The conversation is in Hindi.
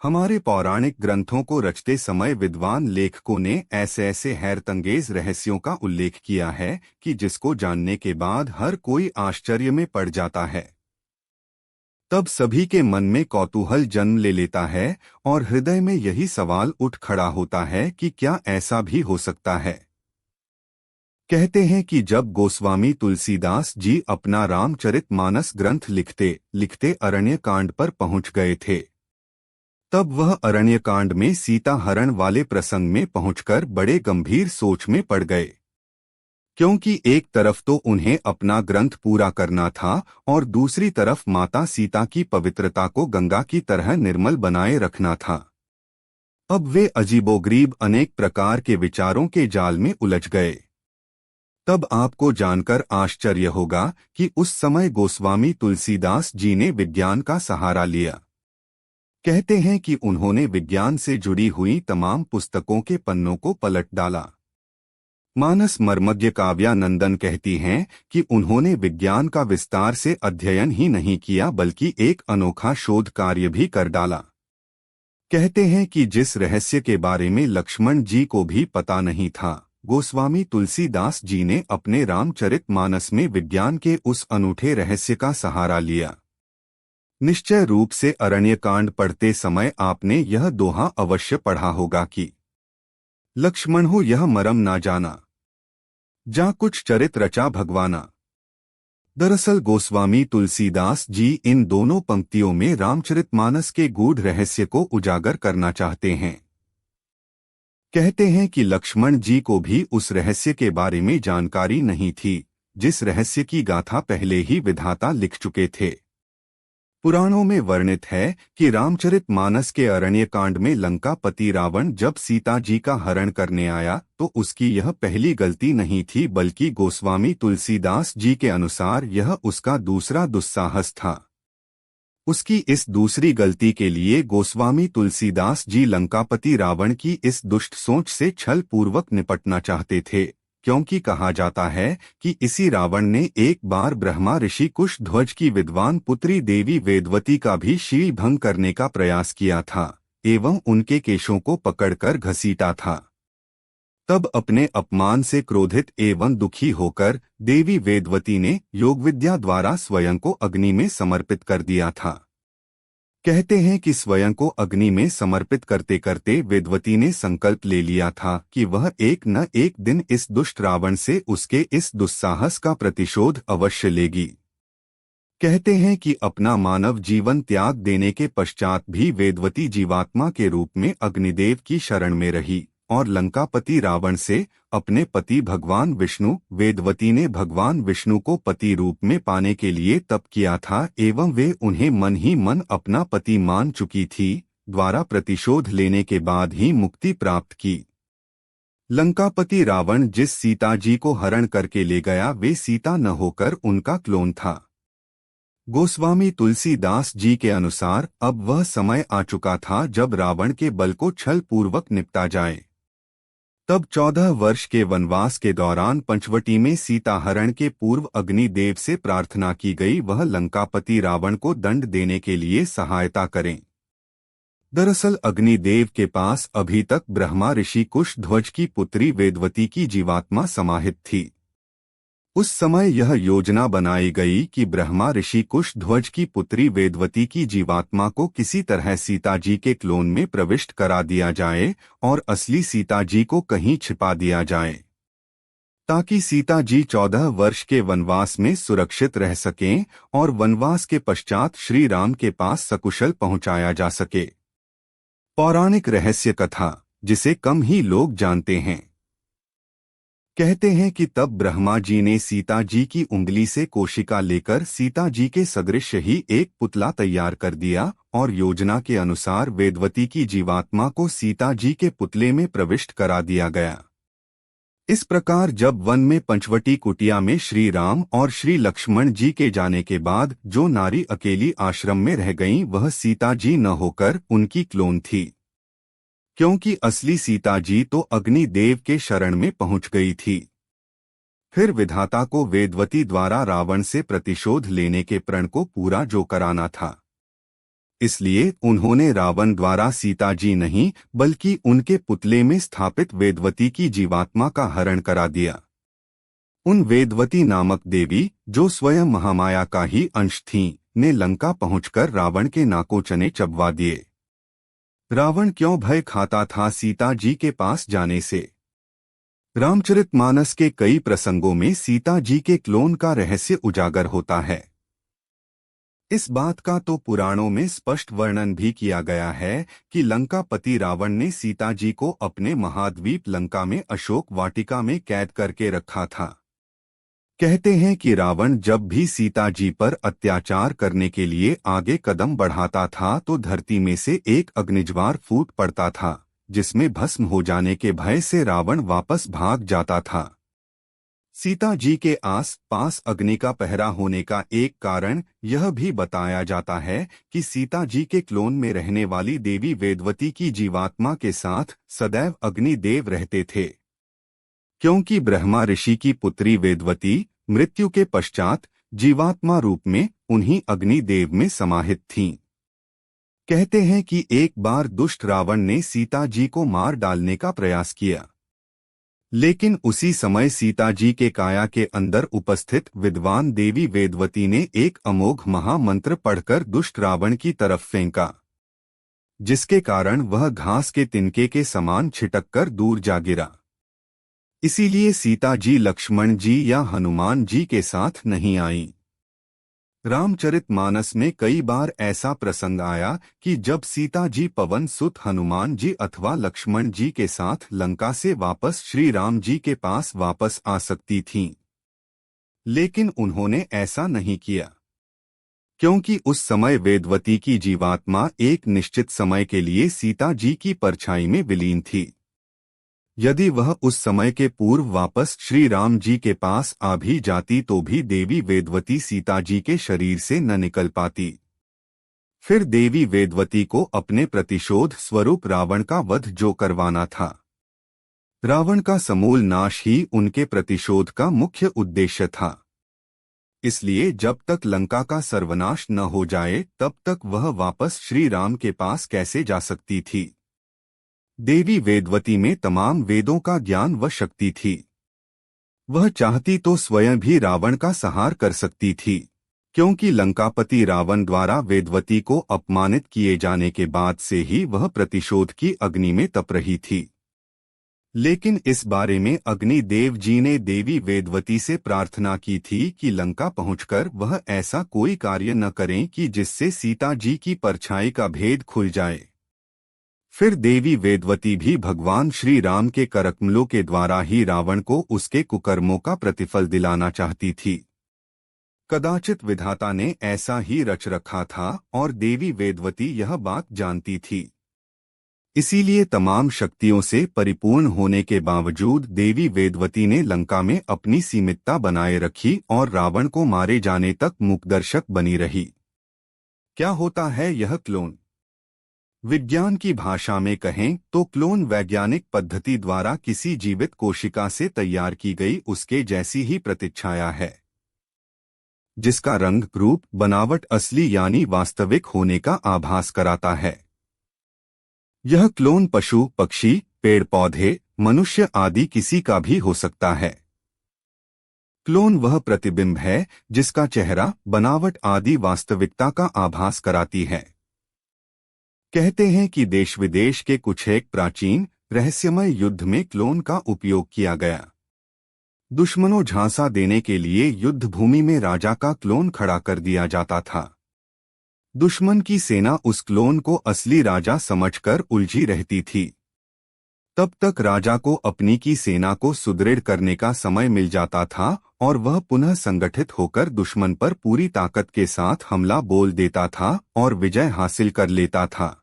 हमारे पौराणिक ग्रंथों को रचते समय विद्वान लेखकों ने ऐसे ऐसे हैरतंगेज रहस्यों का उल्लेख किया है कि जिसको जानने के बाद हर कोई आश्चर्य में पड़ जाता है। तब सभी के मन में कौतूहल जन्म ले लेता है और हृदय में यही सवाल उठ खड़ा होता है कि क्या ऐसा भी हो सकता है। कहते हैं कि जब गोस्वामी तुलसीदास जी अपना रामचरितमानस ग्रंथ लिखते लिखते अरण्य कांड पर पहुंच गए थे, तब वह अरण्यकांड में सीता हरण वाले प्रसंग में पहुंचकर बड़े गंभीर सोच में पड़ गए। क्योंकि एक तरफ तो उन्हें अपना ग्रंथ पूरा करना था और दूसरी तरफ माता सीता की पवित्रता को गंगा की तरह निर्मल बनाए रखना था। अब वे अजीबोगरीब अनेक प्रकार के विचारों के जाल में उलझ गए। तब आपको जानकर आश्चर्य होगा कि उस समय गोस्वामी तुलसीदास जी ने विज्ञान का सहारा लिया। कहते हैं कि उन्होंने विज्ञान से जुड़ी हुई तमाम पुस्तकों के पन्नों को पलट डाला। मानस मर्मज्ञ काव्यानंदन कहती हैं कि उन्होंने विज्ञान का विस्तार से अध्ययन ही नहीं किया बल्कि एक अनोखा शोध कार्य भी कर डाला। कहते हैं कि जिस रहस्य के बारे में लक्ष्मण जी को भी पता नहीं था, गोस्वामी तुलसीदास जी ने अपने रामचरितमानस में विज्ञान के उस अनूठे रहस्य का सहारा लिया। निश्चय रूप से अरण्यकांड पढ़ते समय आपने यह दोहा अवश्य पढ़ा होगा कि लक्ष्मण हो यह मरम ना जाना, जा कुछ चरित रचा भगवाना। दरअसल गोस्वामी तुलसीदास जी इन दोनों पंक्तियों में रामचरितमानस के गूढ़ रहस्य को उजागर करना चाहते हैं। कहते हैं कि लक्ष्मण जी को भी उस रहस्य के बारे में जानकारी नहीं थी, जिस रहस्य की गाथा पहले ही विधाता लिख चुके थे। पुराणों में वर्णित है कि रामचरितमानस के अरण्यकांड में लंकापति रावण जब सीता जी का हरण करने आया तो उसकी यह पहली गलती नहीं थी बल्कि गोस्वामी तुलसीदास जी के अनुसार यह उसका दूसरा दुस्साहस था। उसकी इस दूसरी गलती के लिए गोस्वामी तुलसीदास जी लंकापति रावण की इस दुष्ट सोच से छल पूर्वक निपटना चाहते थे, क्योंकि कहा जाता है कि इसी रावण ने एक बार ब्रह्मा ऋषि कुशध्वज की विद्वान पुत्री देवी वेदवती का भी शील भंग करने का प्रयास किया था एवं उनके केशों को पकड़कर घसीटा था। तब अपने अपमान से क्रोधित एवं दुखी होकर देवी वेदवती ने योगविद्या द्वारा स्वयं को अग्नि में समर्पित कर दिया था। कहते हैं कि स्वयं को अग्नि में समर्पित करते करते वेदवती ने संकल्प ले लिया था कि वह एक न एक दिन इस दुष्ट रावण से उसके इस दुस्साहस का प्रतिशोध अवश्य लेगी। कहते हैं कि अपना मानव जीवन त्याग देने के पश्चात भी वेदवती जीवात्मा के रूप में अग्निदेव की शरण में रही और लंकापति रावण से अपने पति भगवान विष्णु, वेदवती ने भगवान विष्णु को पति रूप में पाने के लिए तप किया था एवं वे उन्हें मन ही मन अपना पति मान चुकी थी, द्वारा प्रतिशोध लेने के बाद ही मुक्ति प्राप्त की। लंकापति रावण जिस सीता जी को हरण करके ले गया वे सीता न होकर उनका क्लोन था। गोस्वामी तुलसीदास जी के अनुसार अब वह समय आ चुका था जब रावण के बल को छल पूर्वक निपटा जाए। तब 14 वर्ष के वनवास के दौरान पंचवटी में सीता हरण के पूर्व अग्निदेव से प्रार्थना की गई वह लंकापति रावण को दंड देने के लिए सहायता करें। दरअसल अग्निदेव के पास अभी तक ब्रह्मा ऋषि कुशध्वज की पुत्री वेदवती की जीवात्मा समाहित थी। उस समय यह योजना बनाई गई कि ब्रह्मा ऋषि कुशध्वज की पुत्री वेदवती की जीवात्मा को किसी तरह सीता जी के क्लोन में प्रविष्ट करा दिया जाए और असली सीता जी को कहीं छिपा दिया जाए, ताकि सीता जी 14 वर्ष के वनवास में सुरक्षित रह सकें और वनवास के पश्चात श्री राम के पास सकुशल पहुंचाया जा सके। पौराणिक रहस्य कथा जिसे कम ही लोग जानते हैं। कहते हैं कि तब ब्रह्मा जी ने सीता जी की उंगली से कोशिका लेकर सीता जी के सदृश ही एक पुतला तैयार कर दिया और योजना के अनुसार वेदवती की जीवात्मा को सीता जी के पुतले में प्रविष्ट करा दिया गया। इस प्रकार जब वन में पंचवटी कुटिया में श्री राम और श्री लक्ष्मण जी के जाने के बाद जो नारी अकेली आश्रम में रह गईं वह सीता जी न होकर उनकी क्लोन थी, क्योंकि असली सीता जी तो अग्निदेव के शरण में पहुंच गई थी। फिर विधाता को वेदवती द्वारा रावण से प्रतिशोध लेने के प्रण को पूरा जो कराना था। इसलिए उन्होंने रावण द्वारा सीता जी नहीं बल्कि उनके पुतले में स्थापित वेदवती की जीवात्मा का हरण करा दिया। उन वेदवती नामक देवी, जो स्वयं महामाया का ही अंश थीं, ने लंका पहुंचकर रावण के नाकोचने चबवा दिए। रावण क्यों भय खाता था सीता जी के पास जाने से? रामचरितमानस के कई प्रसंगों में सीता जी के क्लोन का रहस्य उजागर होता है। इस बात का तो पुराणों में स्पष्ट वर्णन भी किया गया है कि लंकापति रावण ने सीता जी को अपने महाद्वीप लंका में अशोक वाटिका में कैद करके रखा था। कहते हैं कि रावण जब भी सीता जी पर अत्याचार करने के लिए आगे कदम बढ़ाता था तो धरती में से एक अग्निज्वार फूट पड़ता था, जिसमें भस्म हो जाने के भय से रावण वापस भाग जाता था। सीता जी के आस पास अग्नि का पहरा होने का एक कारण यह भी बताया जाता है कि सीता जी के क्लोन में रहने वाली देवी वेदवती की जीवात्मा के साथ सदैव अग्निदेव रहते थे, क्योंकि ब्रह्मा ऋषि की पुत्री वेदवती मृत्यु के पश्चात जीवात्मा रूप में उन्हीं अग्निदेव में समाहित थीं। कहते हैं कि एक बार दुष्ट रावण ने सीता जी को मार डालने का प्रयास किया, लेकिन उसी समय सीता जी के काया के अंदर उपस्थित विद्वान देवी वेदवती ने एक अमोघ महामंत्र पढ़कर दुष्ट रावण की तरफ फेंका, जिसके कारण वह घास के तिनके के समान छिटककर दूर जा गिरा। इसीलिए सीता जी लक्ष्मण जी या हनुमान जी के साथ नहीं आईं। रामचरितमानस में कई बार ऐसा प्रसंग आया कि जब सीता जी पवन सुत हनुमान जी अथवा लक्ष्मण जी के साथ लंका से वापस श्री राम जी के पास वापस आ सकती थीं, लेकिन उन्होंने ऐसा नहीं किया, क्योंकि उस समय वेदवती की जीवात्मा एक निश्चित समय के लिए सीता जी की परछाई में विलीन थी। यदि वह उस समय के पूर्व वापस श्री राम जी के पास आ भी जाती तो भी देवी वेदवती सीता जी के शरीर से न निकल पाती। फिर देवी वेदवती को अपने प्रतिशोध स्वरूप रावण का वध जो करवाना था, रावण का समूल नाश ही उनके प्रतिशोध का मुख्य उद्देश्य था। इसलिए जब तक लंका का सर्वनाश न हो जाए तब तक वह वापस श्री राम के पास कैसे जा सकती थी? देवी वेदवती में तमाम वेदों का ज्ञान व शक्ति थी। वह चाहती तो स्वयं भी रावण का संहार कर सकती थी, क्योंकि लंकापति रावण द्वारा वेदवती को अपमानित किए जाने के बाद से ही वह प्रतिशोध की अग्नि में तप रही थी। लेकिन इस बारे में अग्निदेव जी ने देवी वेदवती से प्रार्थना की थी कि लंका पहुंचकर वह ऐसा कोई कार्य न करें कि जिससे सीता जी की परछाई का भेद खुल जाए। फिर देवी वेदवती भी भगवान श्री राम के करकमलों के द्वारा ही रावण को उसके कुकर्मों का प्रतिफल दिलाना चाहती थी। कदाचित विधाता ने ऐसा ही रच रखा था और देवी वेदवती यह बात जानती थी। इसीलिए तमाम शक्तियों से परिपूर्ण होने के बावजूद देवी वेदवती ने लंका में अपनी सीमितता बनाए रखी और रावण को मारे जाने तक मूकदर्शक बनी रही। क्या होता है यह क्लोन? विज्ञान की भाषा में कहें तो क्लोन वैज्ञानिक पद्धति द्वारा किसी जीवित कोशिका से तैयार की गई उसके जैसी ही प्रतिच्छाया है, जिसका रंग, रूप, बनावट असली यानी वास्तविक होने का आभास कराता है। यह क्लोन पशु, पक्षी, पेड़ पौधे, मनुष्य आदि किसी का भी हो सकता है। क्लोन वह प्रतिबिंब है जिसका चेहरा, बनावट आदि वास्तविकता का आभास कराती है। कहते हैं कि देश विदेश के कुछ एक प्राचीन रहस्यमय युद्ध में क्लोन का उपयोग किया गया। दुश्मनों झांसा देने के लिए युद्ध भूमि में राजा का क्लोन खड़ा कर दिया जाता था। दुश्मन की सेना उस क्लोन को असली राजा समझकर उलझी रहती थी। तब तक राजा को अपनी की सेना को सुदृढ़ करने का समय मिल जाता था और वह पुनः संगठित होकर दुश्मन पर पूरी ताकत के साथ हमला बोल देता था और विजय हासिल कर लेता था।